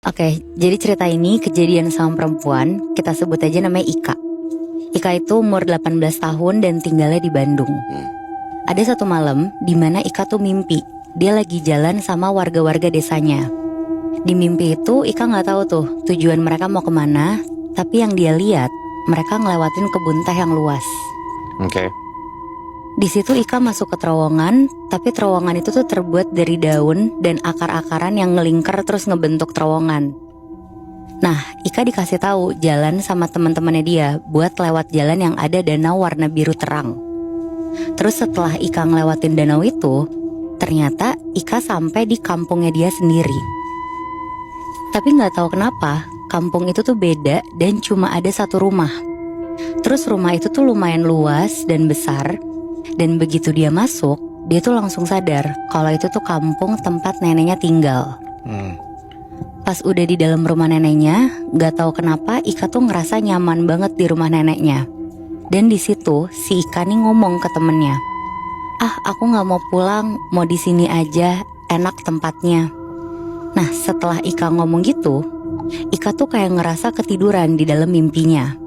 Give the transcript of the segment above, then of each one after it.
Oke, jadi cerita ini kejadian sama perempuan, kita sebut aja namanya Ika. Ika itu umur 18 tahun dan tinggalnya di Bandung. Ada satu malam di mana Ika tuh mimpi, dia lagi jalan sama warga-warga desanya. Di mimpi itu Ika nggak tahu tuh tujuan mereka mau kemana, tapi yang dia lihat mereka ngelewatin kebun teh yang luas. Oke. Di situ Ika masuk ke terowongan, tapi terowongan itu tuh terbuat dari daun dan akar-akaran yang ngelingkar terus ngebentuk terowongan. Nah, Ika dikasih tahu jalan sama teman-temannya dia buat lewat jalan yang ada danau warna biru terang. Terus setelah Ika ngelewatin danau itu, ternyata Ika sampai di kampungnya dia sendiri. Tapi nggak tahu kenapa, kampung itu tuh beda dan cuma ada satu rumah. Terus rumah itu tuh lumayan luas dan besar. Dan begitu dia masuk, dia tuh langsung sadar kalau itu tuh kampung tempat neneknya tinggal. Pas udah di dalam rumah neneknya, gak tahu kenapa Ika tuh ngerasa nyaman banget di rumah neneknya. Dan di situ si Ika nih ngomong ke temennya, aku nggak mau pulang, mau di sini aja, enak tempatnya. Nah setelah Ika ngomong gitu, Ika tuh kayak ngerasa ketiduran di dalam mimpinya.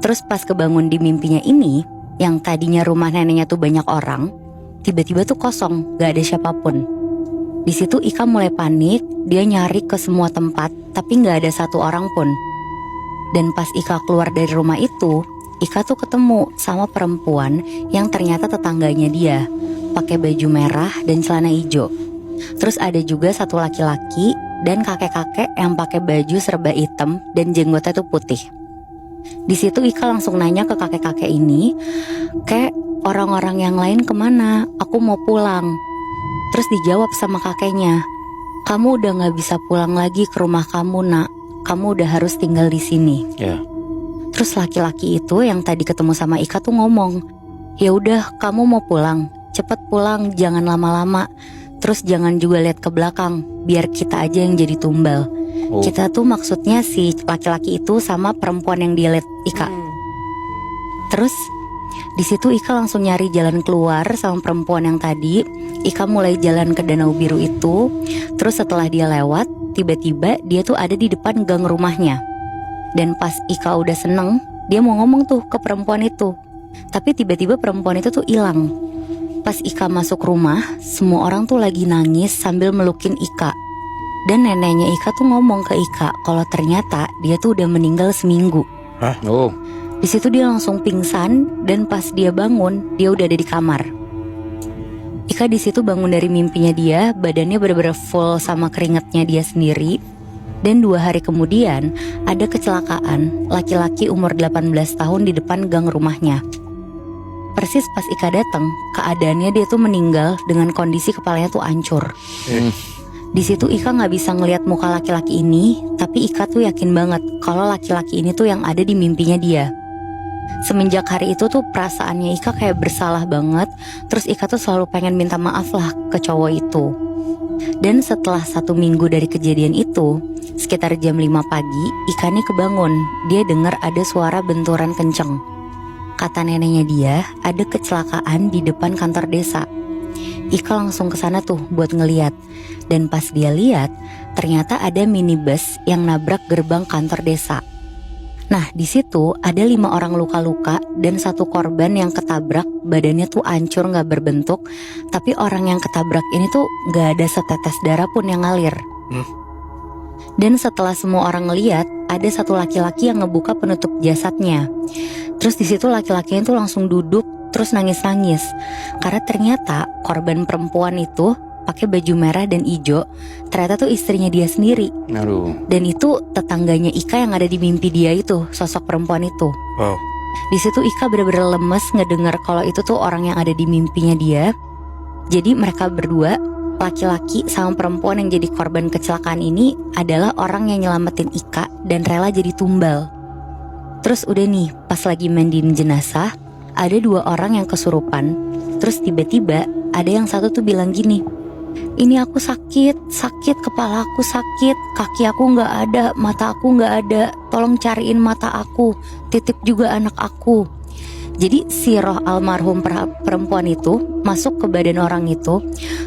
Terus pas kebangun di mimpinya ini, yang tadinya rumah neneknya tuh banyak orang, tiba-tiba tuh kosong, gak ada siapapun. Di situ Ika mulai panik, dia nyari ke semua tempat, tapi gak ada satu orang pun. Dan pas Ika keluar dari rumah itu, Ika tuh ketemu sama perempuan yang ternyata tetangganya dia, pakai baju merah dan celana hijau. Terus ada juga satu laki-laki dan kakek-kakek yang pakai baju serba hitam dan jenggotnya tuh putih. Di situ Ika langsung nanya ke kakek-kakek ini, "Kek, orang-orang yang lain kemana? Aku mau pulang." Terus dijawab sama kakeknya, "Kamu udah gak bisa pulang lagi ke rumah kamu, nak. Kamu udah harus tinggal di sini." Terus laki-laki itu yang tadi ketemu sama Ika tuh ngomong, "Ya udah, kamu mau pulang, cepet pulang, jangan lama-lama. Terus jangan juga lihat ke belakang, biar kita aja yang jadi tumbal." Kita tuh maksudnya si laki-laki itu sama perempuan yang dia lihat Ika. Terus di situ Ika langsung nyari jalan keluar sama perempuan yang tadi. Ika mulai jalan ke danau biru itu. Terus setelah dia lewat, tiba-tiba dia tuh ada di depan gang rumahnya. Dan pas Ika udah seneng, dia mau ngomong tuh ke perempuan itu. Tapi tiba-tiba perempuan itu tuh hilang. Pas Ika masuk rumah, semua orang tuh lagi nangis sambil melukin Ika. Dan neneknya Ika tuh ngomong ke Ika kalau ternyata dia tuh udah meninggal seminggu. Di situ dia langsung pingsan dan pas dia bangun, dia udah ada di kamar. Ika di situ bangun dari mimpinya dia, badannya benar-benar full sama keringatnya dia sendiri. Dan 2 hari kemudian ada kecelakaan laki-laki umur 18 tahun di depan gang rumahnya. Persis pas Ika datang, keadaannya dia tuh meninggal dengan kondisi kepalanya tuh hancur. Di situ Ika nggak bisa ngelihat muka laki-laki ini, tapi Ika tuh yakin banget kalau laki-laki ini tuh yang ada di mimpinya dia. Semenjak hari itu tuh perasaannya Ika kayak bersalah banget. Terus Ika tuh selalu pengen minta maaf lah ke cowok itu. Dan setelah 1 minggu dari kejadian itu, sekitar jam 5 pagi, Ika nih kebangun. Dia dengar ada suara benturan kenceng. Kata neneknya dia, ada kecelakaan di depan kantor desa. Ika langsung ke sana tuh buat ngeliat. Dan pas dia lihat, ternyata ada minibus yang nabrak gerbang kantor desa. Nah di situ ada 5 orang luka-luka dan 1 korban yang ketabrak, badannya tuh hancur gak berbentuk. Tapi orang yang ketabrak ini tuh gak ada setetes darah pun yang ngalir. Dan setelah semua orang ngeliat, ada 1 laki-laki yang ngebuka penutup jasadnya. Terus di situ laki-lakinya tuh langsung duduk terus nangis-nangis. Karena ternyata korban perempuan itu pakai baju merah dan hijau, ternyata tuh istrinya dia sendiri. Dan itu tetangganya Ika yang ada di mimpi dia itu, sosok perempuan itu. Di situ Ika benar-benar lemes ngedengar kalau itu tuh orang yang ada di mimpinya dia. Jadi mereka berdua, laki-laki sama perempuan yang jadi korban kecelakaan ini adalah orang yang nyelamatin Ika dan rela jadi tumbal. Terus udah nih, pas lagi mandiin jenazah, ada 2 orang yang kesurupan. Terus tiba-tiba ada yang satu tuh bilang gini, "Ini aku sakit, kepala aku sakit, kaki aku gak ada, mata aku gak ada, tolong cariin mata aku, titip juga anak aku." Jadi si roh almarhum perempuan itu masuk ke badan orang itu.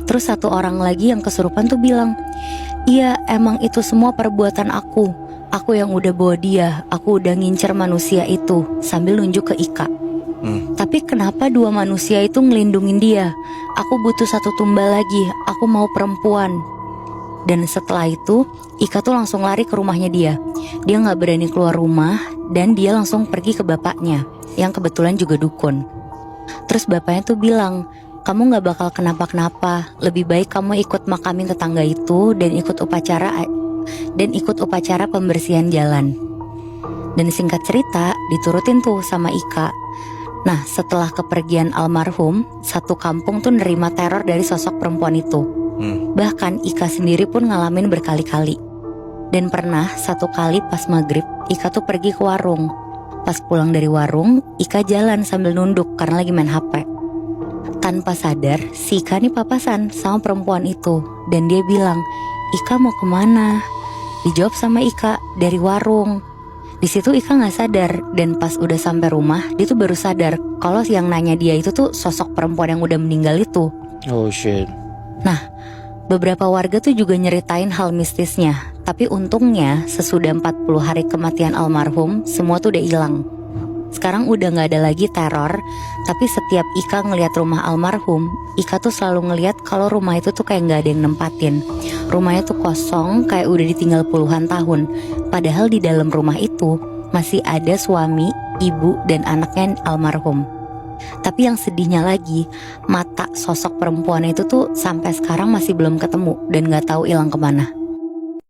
Terus 1 orang lagi yang kesurupan tuh bilang, Iya, emang itu semua perbuatan aku. Aku yang udah bawa dia, aku udah ngincer manusia itu, sambil nunjuk ke Ika. Tapi kenapa dua manusia itu ngelindungin dia? Aku butuh satu tumbal lagi, aku mau perempuan. Dan setelah itu, Ika tuh langsung lari ke rumahnya dia. Dia gak berani keluar rumah, dan dia langsung pergi ke bapaknya, yang kebetulan juga dukun. Terus bapaknya tuh bilang, kamu gak bakal kenapa-kenapa, lebih baik kamu ikut makamin tetangga itu dan ikut upacara pembersihan jalan. Dan singkat cerita, diturutin tuh sama Ika. Nah, setelah kepergian almarhum, satu kampung tuh nerima teror dari sosok perempuan itu. Bahkan Ika sendiri pun ngalamin berkali-kali. Dan pernah satu kali pas maghrib, Ika tuh pergi ke warung. Pas pulang dari warung, Ika jalan sambil nunduk karena lagi main HP. Tanpa sadar, si Ika nih papasan sama perempuan itu. Dan dia bilang, Ika mau kemana? Dijawab sama Ika, dari warung. Di situ Ika nggak sadar, dan pas udah sampai rumah, dia tuh baru sadar kalau yang nanya dia itu tuh sosok perempuan yang udah meninggal itu. Oh shit. Nah, beberapa warga tuh juga nyeritain hal mistisnya. Tapi untungnya sesudah 40 hari kematian almarhum, semua tuh udah hilang. Sekarang udah gak ada lagi teror. Tapi setiap Ika ngelihat rumah almarhum, Ika tuh selalu ngelihat kalau rumah itu tuh kayak gak ada yang nempatin. Rumahnya tuh kosong, kayak udah ditinggal puluhan tahun. Padahal di dalam rumah itu masih ada suami, ibu, dan anaknya almarhum. Tapi yang sedihnya lagi, mata sosok perempuan itu tuh sampai sekarang masih belum ketemu dan gak tahu hilang kemana.